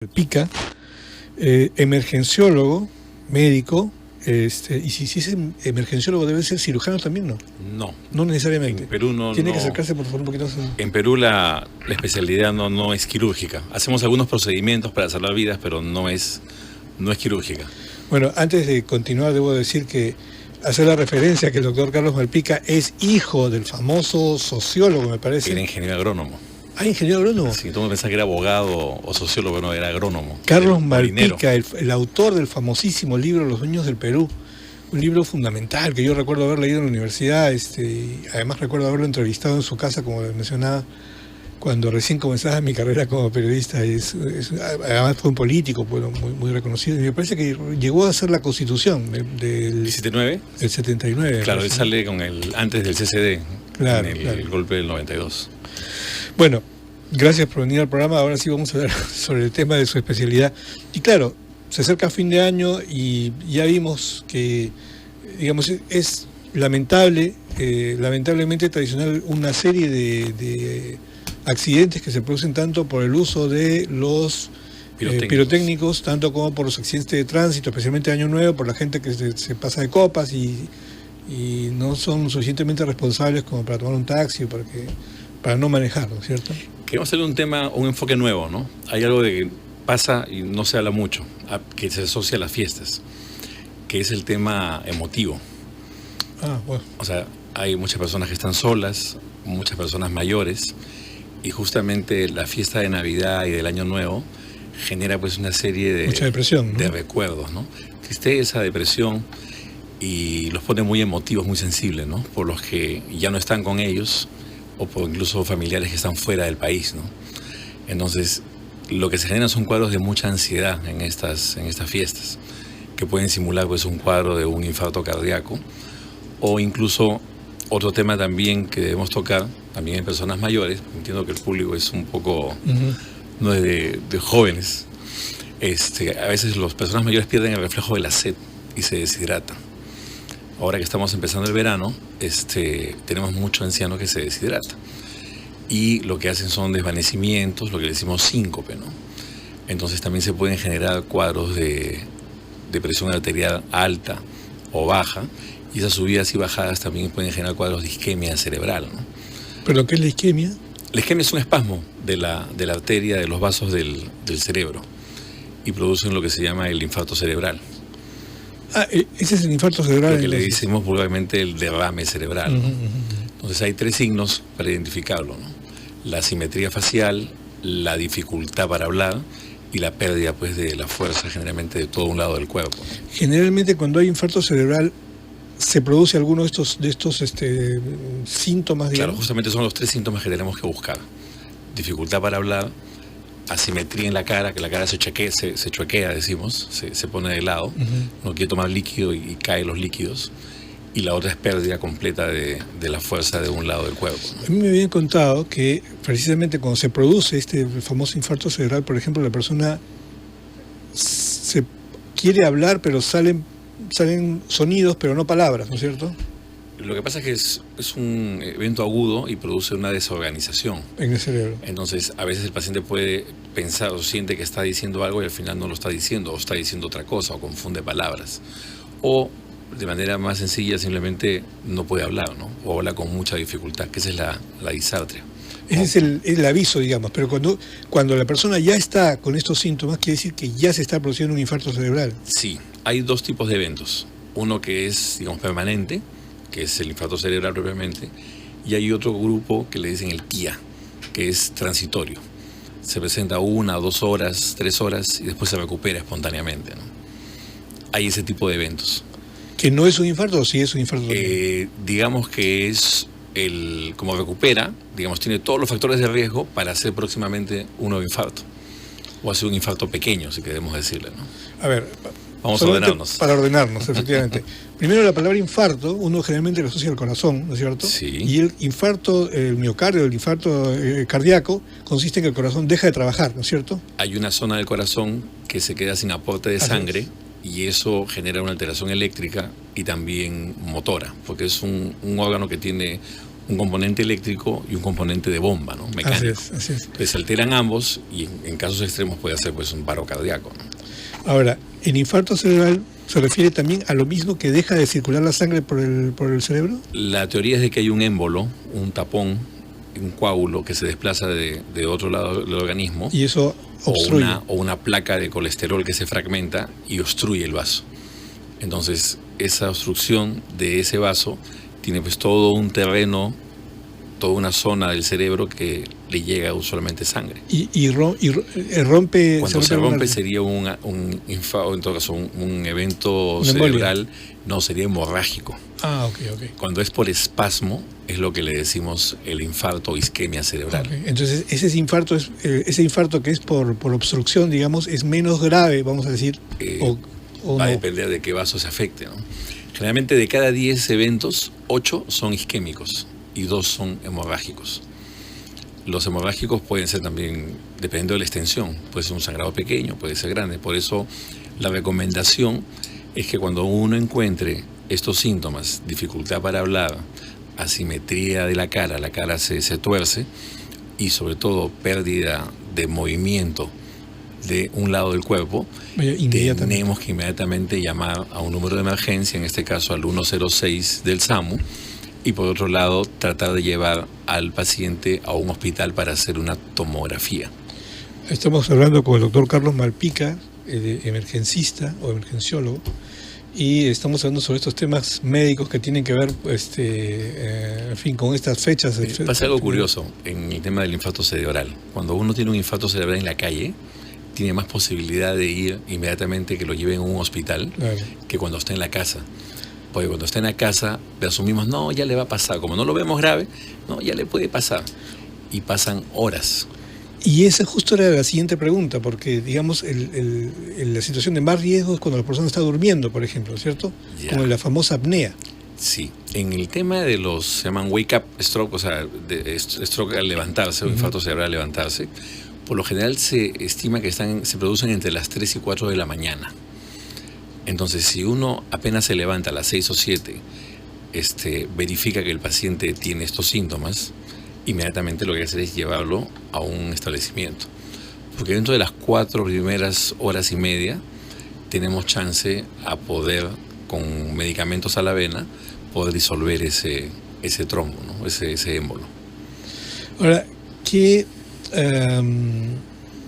Pica, emergenciólogo, médico, y si es emergenciólogo debe ser cirujano también, ¿no? No. No necesariamente. En Perú no. Tiene que acercarse, por favor, un poquito más. En Perú la especialidad no es quirúrgica. Hacemos algunos procedimientos para salvar vidas, pero no es quirúrgica. Bueno, antes de continuar, debo decir que hacer la referencia que el doctor Carlos Malpica es hijo del famoso sociólogo, me parece. Era ingeniero agrónomo. Ah, ingeniero agrónomo. Sí, todo el mundo pensaba que era abogado o sociólogo, no, era agrónomo. Carlos Malpica, el autor del famosísimo libro Los Dueños del Perú. Un libro fundamental que yo recuerdo haber leído en la universidad. Y además recuerdo haberlo entrevistado en su casa, como mencionaba, cuando recién comenzaba mi carrera como periodista. Además fue un político muy reconocido. Y me parece que llegó a ser la constitución del 79. El 79. Claro, él sale antes del CCD, claro, en el golpe del 92. Bueno, gracias por venir al programa. Ahora sí vamos a hablar sobre el tema de su especialidad. Y claro, se acerca fin de año y ya vimos que, digamos, es lamentablemente tradicional una serie de accidentes que se producen tanto por el uso de los pirotécnicos, tanto como por los accidentes de tránsito, especialmente Año Nuevo, por la gente que se pasa de copas y no son suficientemente responsables como para tomar un taxi o para no manejar, ¿no es cierto? Queremos hacerle un enfoque nuevo, ¿no? Hay algo de que pasa y no se habla mucho, que se asocia a las fiestas, que es el tema emotivo. Bueno. O sea, hay muchas personas que están solas, muchas personas mayores, y justamente la fiesta de Navidad y del Año Nuevo genera pues una serie de... Mucha depresión, ¿no? De recuerdos, ¿no? Tristeza, depresión, y los pone muy emotivos, muy sensibles, ¿no? Por los que ya no están con ellos, o por incluso familiares que están fuera del país, ¿no? Entonces, lo que se genera son cuadros de mucha ansiedad en estas fiestas, que pueden simular pues un cuadro de un infarto cardíaco, o incluso otro tema también que debemos tocar, también en personas mayores. Entiendo que el público es un poco, no es de jóvenes. A veces las personas mayores pierden el reflejo de la sed y se deshidratan. Ahora que estamos empezando el verano, tenemos mucho anciano que se deshidrata. Y lo que hacen son desvanecimientos, lo que le decimos síncope, ¿no? Entonces también se pueden generar cuadros de presión arterial alta o baja, y esas subidas y bajadas también pueden generar cuadros de isquemia cerebral, ¿no? ¿Pero qué es la isquemia? La isquemia es un espasmo de la arteria, de los vasos del cerebro, y producen lo que se llama el infarto cerebral. Ese es el infarto cerebral. Lo que le decimos vulgarmente el derrame cerebral, ¿no? Entonces hay 3 signos para identificarlo, ¿no? La asimetría facial, la dificultad para hablar y la pérdida pues de la fuerza generalmente de todo un lado del cuerpo. Generalmente cuando hay infarto cerebral se produce alguno de estos síntomas, digamos. Claro, justamente son los 3 síntomas que tenemos que buscar. Dificultad para hablar, asimetría en la cara, que la cara se chuequea, decimos, se pone de lado, no quiere tomar líquido y caen los líquidos. Y la otra es pérdida completa de la fuerza de un lado del cuerpo, ¿no? A mí me habían contado que precisamente cuando se produce este famoso infarto cerebral, por ejemplo, la persona se quiere hablar, pero salen sonidos, pero no palabras, ¿no es cierto? Lo que pasa es que es un evento agudo y produce una desorganización en el cerebro. Entonces, a veces el paciente puede pensar o siente que está diciendo algo y al final no lo está diciendo, o está diciendo otra cosa, o confunde palabras. O, de manera más sencilla, simplemente no puede hablar, ¿no? O habla con mucha dificultad, que esa es la disartria. Ese es el aviso, digamos, pero cuando la persona ya está con estos síntomas, quiere decir que ya se está produciendo un infarto cerebral. Sí, hay 2 tipos de eventos. Uno que es, digamos, permanente, que es el infarto cerebral propiamente, y hay otro grupo que le dicen el TIA, que es transitorio. Se presenta 1 o 2 horas, 3 horas y después se recupera espontáneamente, ¿no? Hay ese tipo de eventos. ¿Que no es un infarto o sí es un infarto? Digamos que es como recupera, digamos, tiene todos los factores de riesgo para hacer próximamente un nuevo infarto. O hacer un infarto pequeño, si queremos decirle, ¿no? A ver, vamos a ordenarnos. Para ordenarnos, efectivamente. Primero, la palabra infarto, uno generalmente lo asocia al corazón, ¿no es cierto? Sí. Y el infarto, el miocardio, el infarto cardíaco, consiste en que el corazón deja de trabajar, ¿no es cierto? Hay una zona del corazón que se queda sin aporte de sangre, y eso genera una alteración eléctrica y también motora, porque es un órgano que tiene un componente eléctrico y un componente de bomba, ¿no? Mecánico. Así es. Entonces se alteran ambos y en casos extremos puede hacer pues un paro cardíaco, ¿no? Ahora, el infarto cerebral se refiere también a lo mismo que deja de circular la sangre por el cerebro. La teoría es de que hay un émbolo, un tapón, un coágulo que se desplaza de otro lado del organismo. Y eso obstruye. O una placa de colesterol que se fragmenta y obstruye el vaso. Entonces, esa obstrucción de ese vaso tiene pues todo un terreno, toda una zona del cerebro que le llega usualmente sangre. Y rompe... Cuando se rompe sería un infarto, en todo caso un evento cerebral, no, sería hemorrágico. Ah, ok. Cuando es por espasmo, es lo que le decimos el infarto o isquemia cerebral. Okay. Entonces, ese infarto que es por obstrucción, digamos, es menos grave, vamos a decir, va a depender de qué vaso se afecte, ¿no? Generalmente de cada 10 eventos, 8 son isquémicos y 2 son hemorrágicos. Los hemorrágicos pueden ser también, dependiendo de la extensión, puede ser un sangrado pequeño, puede ser grande. Por eso la recomendación es que cuando uno encuentre estos síntomas, dificultad para hablar, asimetría de la cara se tuerce y sobre todo pérdida de movimiento de un lado del cuerpo, tenemos que inmediatamente llamar a un número de emergencia, en este caso al 106 del SAMU, y por otro lado tratar de llevar al paciente a un hospital para hacer una tomografía. Estamos hablando con el doctor Carlos Malpica, emergencista o emergenciólogo, y estamos hablando sobre estos temas médicos que tienen que ver, en fin, con estas fechas. Pasa algo curioso en el tema del infarto cerebral. Cuando uno tiene un infarto cerebral en la calle, tiene más posibilidad de ir inmediatamente que lo lleven a un hospital, claro, que cuando está en la casa. Porque cuando está en la casa, le asumimos, no, ya le va a pasar. Como no lo vemos grave, no, ya le puede pasar. Y pasan horas. Y esa justo era la siguiente pregunta, porque, digamos, la situación de más riesgo es cuando la persona está durmiendo, por ejemplo, ¿cierto? Ya. Como la famosa apnea. Sí. En el tema de los, se llaman wake up stroke, o sea, de stroke al levantarse, o infarto cerebral al levantarse, por lo general se estima que se producen entre las 3 y 4 de la mañana. Entonces, si uno apenas se levanta a las 6 o 7, verifica que el paciente tiene estos síntomas, inmediatamente lo que hay que hacer es llevarlo a un establecimiento. Porque dentro de las 4 primeras horas y media, tenemos chance a poder, con medicamentos a la vena, poder disolver ese trombo, ¿no? ese émbolo. Ahora,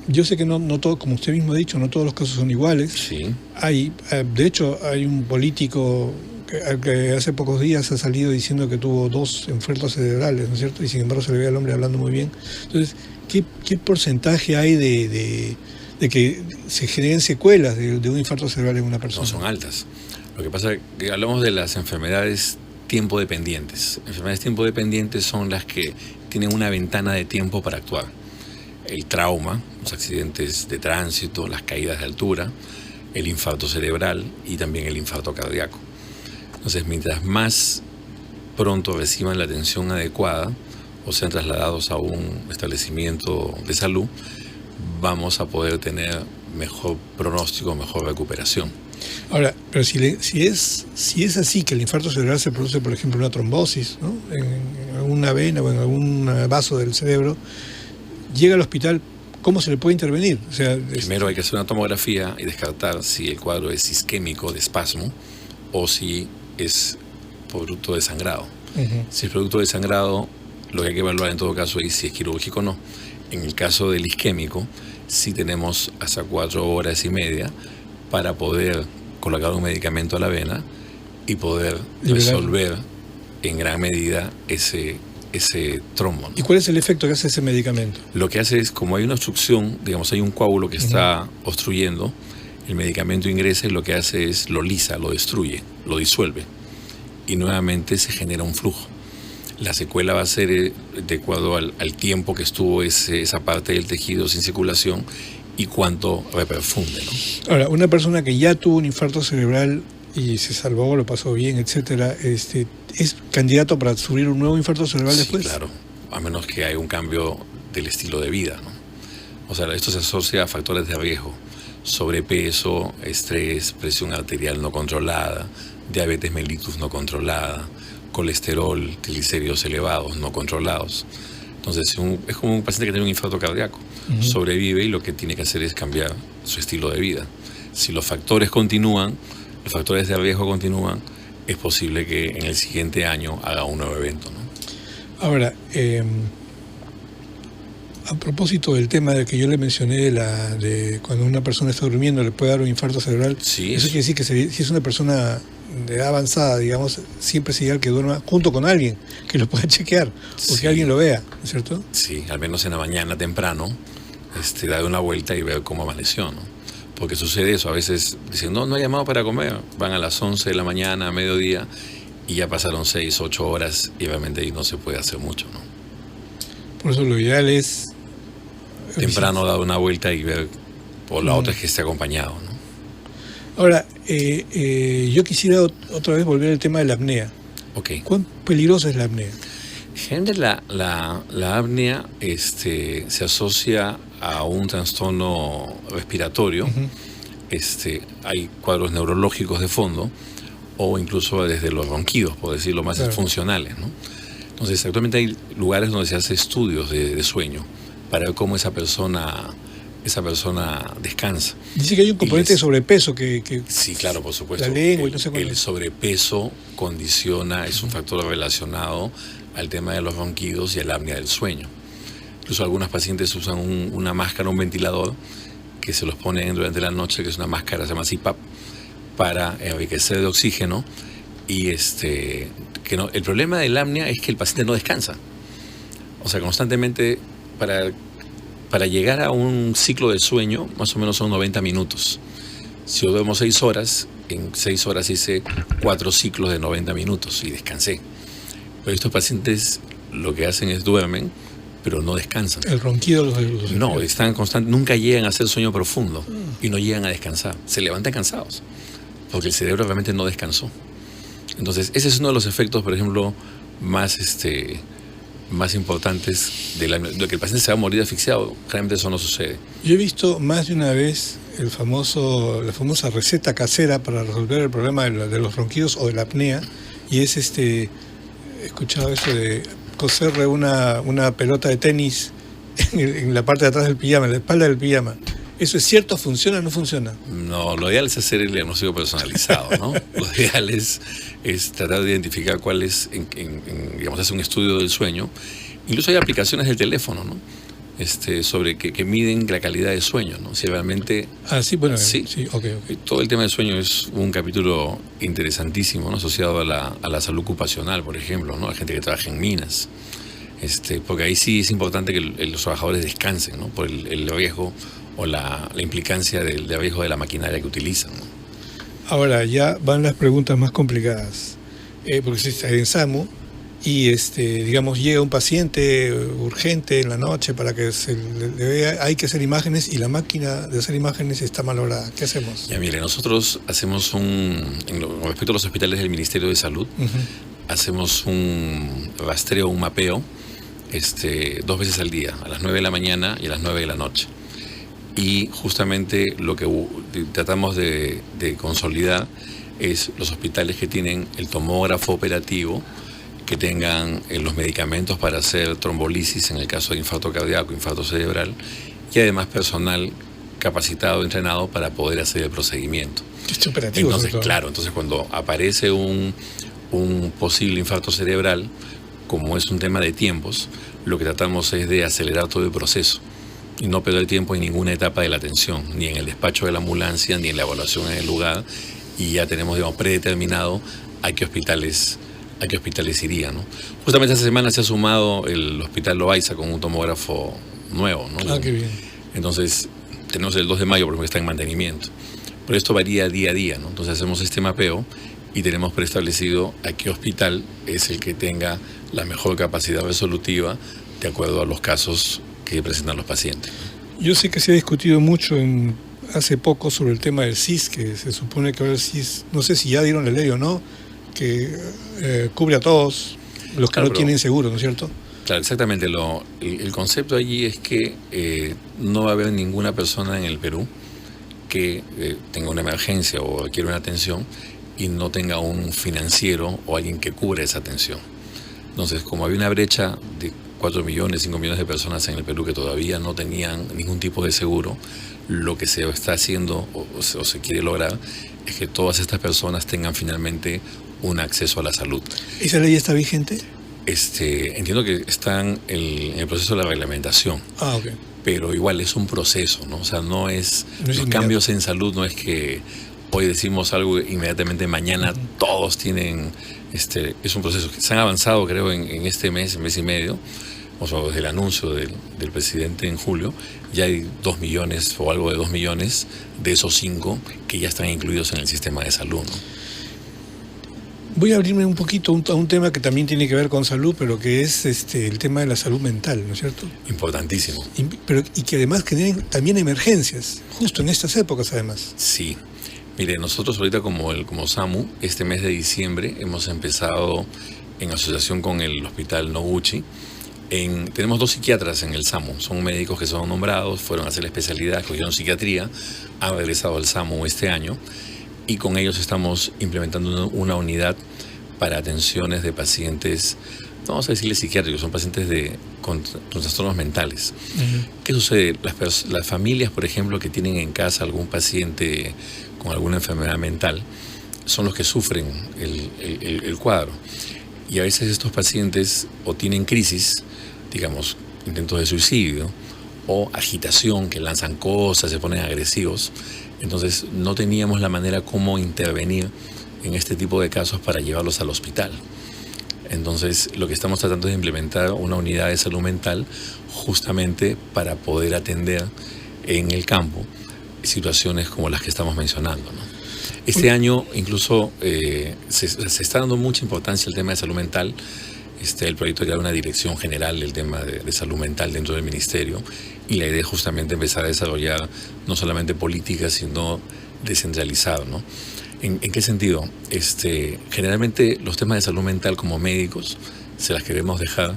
yo sé que no todo, como usted mismo ha dicho, no todos los casos son iguales. Sí. De hecho, hay un político que hace pocos días ha salido diciendo que tuvo 2 infartos cerebrales, ¿no es cierto? Y sin embargo se le ve al hombre hablando muy bien. Entonces, ¿qué porcentaje hay de que se generen secuelas de un infarto cerebral en una persona? No son altas. Lo que pasa es que hablamos de las enfermedades tiempo dependientes. Enfermedades tiempo dependientes son las que tienen una ventana de tiempo para actuar. El trauma, los accidentes de tránsito, las caídas de altura, el infarto cerebral y también el infarto cardíaco. Entonces, mientras más pronto reciban la atención adecuada o sean trasladados a un establecimiento de salud, vamos a poder tener mejor pronóstico, mejor recuperación. Ahora, pero si es así, que el infarto cerebral se produce, por ejemplo, una trombosis, ¿no? en alguna vena o en algún vaso del cerebro, llega al hospital, ¿cómo se le puede intervenir? O sea, primero hay que hacer una tomografía y descartar si el cuadro es isquémico de espasmo o si es producto de sangrado. Uh-huh. Si es producto de sangrado, lo que hay que evaluar en todo caso es si es quirúrgico o no. En el caso del isquémico, sí tenemos hasta 4 horas y media para poder colocar un medicamento a la vena y poder resolver en gran medida ese trombo, ¿no? ¿Y cuál es el efecto que hace ese medicamento? Lo que hace es, como hay una obstrucción, digamos, hay un coágulo que está obstruyendo, el medicamento ingresa y lo que hace es lo lisa, lo destruye, lo disuelve y nuevamente se genera un flujo. La secuela va a ser de acuerdo al tiempo que estuvo esa parte del tejido sin circulación y cuánto reperfunde, ¿no? Ahora, una persona que ya tuvo un infarto cerebral y se salvó, lo pasó bien, etcétera, ¿es candidato para sufrir un nuevo infarto cerebral después? Sí, claro, a menos que haya un cambio del estilo de vida, ¿no? O sea, esto se asocia a factores de riesgo: sobrepeso, estrés, presión arterial no controlada, diabetes mellitus no controlada, colesterol, triglicéridos elevados, no controlados. Entonces es como un paciente que tiene un infarto cardíaco. Sobrevive y lo que tiene que hacer es cambiar su estilo de vida. Si los factores continúan, los factores de riesgo continúan, es posible que en el siguiente año haga un nuevo evento, ¿no? Ahora, a propósito del tema de que yo le mencioné de cuando una persona está durmiendo le puede dar un infarto cerebral, Sí, eso quiere decir que si es una persona de edad avanzada, digamos, siempre es ideal que duerma junto con alguien que lo pueda chequear o Sí. que alguien lo vea, ¿no es cierto? Sí, al menos en la mañana temprano, dar una vuelta y ver cómo amaneció, ¿no? Porque sucede eso, a veces dicen, no ha llamado para comer, van a las 11 de la mañana, a mediodía, y ya pasaron 6, 8 horas y realmente ahí no se puede hacer mucho, ¿no? Por eso lo ideal es Temprano dar una vuelta y ver, o la otra es que esté acompañado, ¿no? Ahora, yo quisiera otra vez volver al tema de la apnea. Ok. ¿Cuán peligrosa es la apnea? Generalmente la apnea se asocia a un trastorno respiratorio. Hay cuadros neurológicos de fondo o incluso desde los ronquidos, por decirlo más, Claro. funcionales, ¿no? Entonces, actualmente hay lugares donde se hace estudios de sueño para ver cómo esa persona descansa. Dice que hay un componente de sobrepeso que Sí, claro, por supuesto. La lengua y no sé cuál el es. sobrepeso condiciona, es un factor relacionado al tema de los ronquidos y a la apnea del sueño. Incluso algunos pacientes usan una máscara, un ventilador, que se los ponen durante la noche, que es una máscara, se llama CPAP, para enriquecer de oxígeno. Y el problema del apnea es que el paciente no descansa. O sea, constantemente, para llegar a un ciclo de sueño, más o menos son 90 minutos. Si yo duermo 6 horas, en 6 horas hice 4 ciclos de 90 minutos y descansé. Pero estos pacientes lo que hacen es duermen, pero no descansan. el ronquido los No, están constantes, nunca llegan a hacer sueño profundo y no llegan a descansar. Se levantan cansados porque el cerebro realmente no descansó. Entonces, ese es uno de los efectos, por ejemplo, más importantes de que el paciente se va a morir asfixiado. Realmente eso no sucede. Yo he visto más de una vez la famosa receta casera para resolver el problema de los ronquidos o de la apnea, y es he escuchado eso de coserle una pelota de tenis en la parte de atrás del pijama, en la espalda del pijama. ¿Eso es cierto? ¿Funciona o no funciona? No, lo ideal es hacer el diagnóstico personalizado, ¿no? Lo ideal es tratar de identificar cuál es, digamos, hacer un estudio del sueño. Incluso hay aplicaciones del teléfono, ¿no? Sobre que miden la calidad de sueño, ¿no? Si realmente... Ah, sí, bueno, Sí. ok. Todo el tema del sueño es un capítulo interesantísimo, ¿no? Asociado a la salud ocupacional, por ejemplo, ¿no? La gente que trabaja en minas. Porque ahí sí es importante que los trabajadores descansen, ¿no? Por el riesgo o la implicancia del riesgo de la maquinaria que utilizan, ¿no? Ahora ya van las preguntas más complicadas, porque se está en SAMU y digamos llega un paciente urgente en la noche para que se le vea, hay que hacer imágenes y la máquina de hacer imágenes está malograda. ¿Qué hacemos? Ya mire, nosotros hacemos con respecto a los hospitales del Ministerio de Salud, hacemos un rastreo, un mapeo, 2 veces al día, a las 9 de la mañana y a las 9 de la noche. Y justamente lo que tratamos de consolidar es los hospitales que tienen el tomógrafo operativo, que tengan los medicamentos para hacer trombolisis en el caso de infarto cardíaco, infarto cerebral, y además personal capacitado, entrenado para poder hacer el procedimiento. Es operativo. Entonces, claro, cuando aparece un posible infarto cerebral, como es un tema de tiempos, lo que tratamos es de acelerar todo el proceso y no perder tiempo en ninguna etapa de la atención, ni en el despacho de la ambulancia, ni en la evaluación en el lugar, y ya tenemos, digamos, predeterminado a qué hospitales irían, ¿no? Justamente esta semana se ha sumado el Hospital Loaiza con un tomógrafo nuevo, ¿no? Ah, qué bien. Entonces, tenemos el 2 de mayo, por ejemplo, que está en mantenimiento. Pero esto varía día a día, ¿no? Entonces hacemos este mapeo y tenemos preestablecido a qué hospital es el que tenga la mejor capacidad resolutiva de acuerdo a los casos que presentan los pacientes. Yo sé que se ha discutido mucho hace poco sobre el tema del CIS, que se supone que ahora el CIS, no sé si ya dieron la ley o no, que cubre a todos los que Claro, no tienen seguro, ¿no es cierto? Claro, exactamente. El concepto allí es que no va a haber ninguna persona en el Perú que tenga una emergencia o requiera una atención y no tenga un financiero o alguien que cubra esa atención. Entonces, como había una brecha de 4 millones, 5 millones de personas en el Perú que todavía no tenían ningún tipo de seguro, lo que se está haciendo o se quiere lograr es que todas estas personas tengan finalmente un acceso a la salud. ¿Esa ley está vigente? Entiendo que están en el proceso de la reglamentación. Ah, ok. Pero igual es un proceso, ¿no? O sea, no es los inmediato. cambios en salud no es que hoy decimos algo inmediatamente mañana todos tienen, es un proceso que se han avanzado, creo, en este mes y medio, o sea, desde el anuncio del presidente en julio, ya hay 2 millones o algo de 2 millones de esos 5 que ya están incluidos en el sistema de salud, ¿no? Voy a abrirme un poquito a un tema que también tiene que ver con salud, pero que es el tema de la salud mental, ¿no es cierto? Importantísimo. Y que además generan también emergencias, justo en estas épocas además. Sí. Mire, nosotros ahorita como SAMU, este mes de diciembre hemos empezado en asociación con el Hospital Noguchi. Tenemos 2 psiquiatras en el SAMU, son médicos que son nombrados, fueron a hacer la especialidad, cogieron psiquiatría, han regresado al SAMU este año y con ellos estamos implementando una unidad para atenciones de pacientes, no vamos a decirles psiquiátricos, son pacientes con trastornos mentales. Uh-huh. ¿Qué sucede? Las familias, por ejemplo, que tienen en casa algún paciente con alguna enfermedad mental, son los que sufren el cuadro. Y a veces estos pacientes o tienen crisis, digamos, intentos de suicidio, o agitación, que lanzan cosas, se ponen agresivos. Entonces no teníamos la manera cómo intervenir en este tipo de casos para llevarlos al hospital. Entonces lo que estamos tratando es de implementar una unidad de salud mental justamente para poder atender en el campo situaciones como las que estamos mencionando, ¿no? Este año incluso se está dando mucha importancia al tema de salud mental. El proyecto era una dirección general del tema de salud mental dentro del ministerio y la idea es justamente empezar a desarrollar no solamente políticas, sino descentralizado, ¿no? ¿En qué sentido? Generalmente los temas de salud mental como médicos se las queremos dejar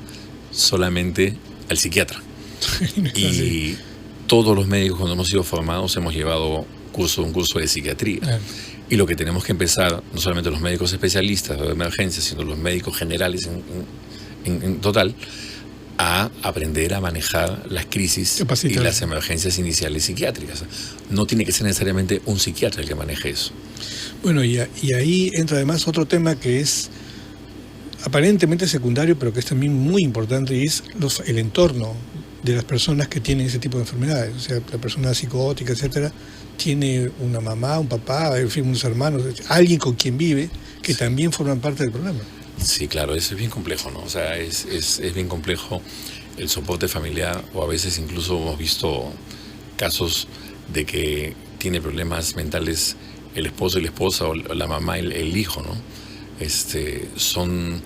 solamente al psiquiatra. Y todos los médicos cuando hemos sido formados hemos llevado un curso de psiquiatría. Y lo que tenemos que empezar, no solamente los médicos especialistas de emergencia, sino los médicos generales en total, a aprender a manejar las crisis y las emergencias iniciales psiquiátricas. No tiene que ser necesariamente un psiquiatra el que maneje eso. Bueno, y ahí entra además otro tema que es aparentemente secundario, pero que es también muy importante, y es el entorno de las personas que tienen ese tipo de enfermedades. O sea, la persona psicótica, etcétera, tiene una mamá, un papá, en fin, unos hermanos, alguien con quien vive, que también forman parte del problema. Sí, claro, eso es bien complejo, ¿no? O sea, es bien complejo el soporte familiar, o a veces incluso hemos visto casos de que tiene problemas mentales el esposo y la esposa, o la mamá y el hijo, ¿no? Son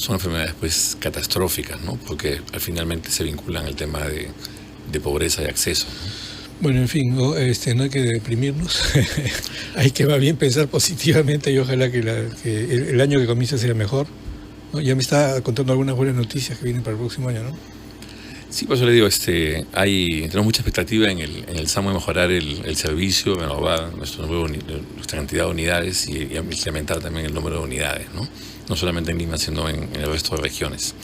enfermedades pues catastróficas, ¿no? Porque finalmente se vinculan al tema de pobreza y acceso, ¿no? Bueno, en fin, no hay que deprimirnos, hay que más bien pensar positivamente y ojalá que el año que comienza sea mejor, ¿no? Ya me está contando algunas buenas noticias que vienen para el próximo año, ¿no? Sí, por eso le digo, tenemos mucha expectativa en el SAMU de mejorar el servicio, renovar nuestra cantidad de unidades y incrementar también el número de unidades, ¿no? No solamente en Lima, sino en el resto de regiones.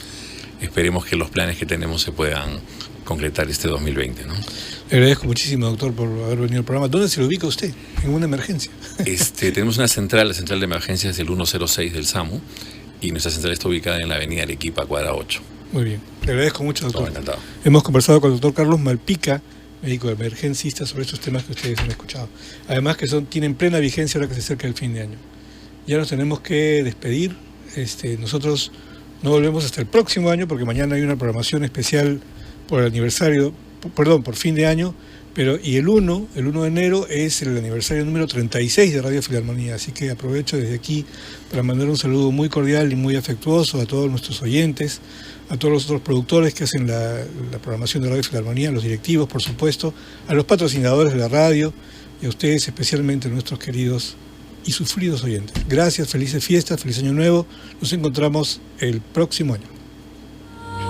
Esperemos que los planes que tenemos se puedan concretar este 2020, ¿no? Le agradezco muchísimo, doctor, por haber venido al programa. ¿Dónde se lo ubica usted? En una emergencia. Tenemos una central, la central de emergencias del 106 del SAMU, y nuestra central está ubicada en la avenida Arequipa, cuadra 8. Muy bien, le agradezco mucho, doctor. Todo encantado. Hemos conversado con el doctor Carlos Malpica, médico emergencista, sobre estos temas que ustedes han escuchado. Además que tienen plena vigencia ahora que se acerca el fin de año. Ya nos tenemos que despedir. Nosotros no volvemos hasta el próximo año porque mañana hay una programación especial por el aniversario, por fin de año, y el 1 de enero es el aniversario número 36 de Radio Filarmonía, así que aprovecho desde aquí para mandar un saludo muy cordial y muy afectuoso a todos nuestros oyentes, a todos los otros productores que hacen la programación de Radio Filarmonía, a los directivos, por supuesto, a los patrocinadores de la radio y a ustedes, especialmente nuestros queridos y sufridos oyentes. Gracias, felices fiestas, feliz año nuevo, nos encontramos el próximo año.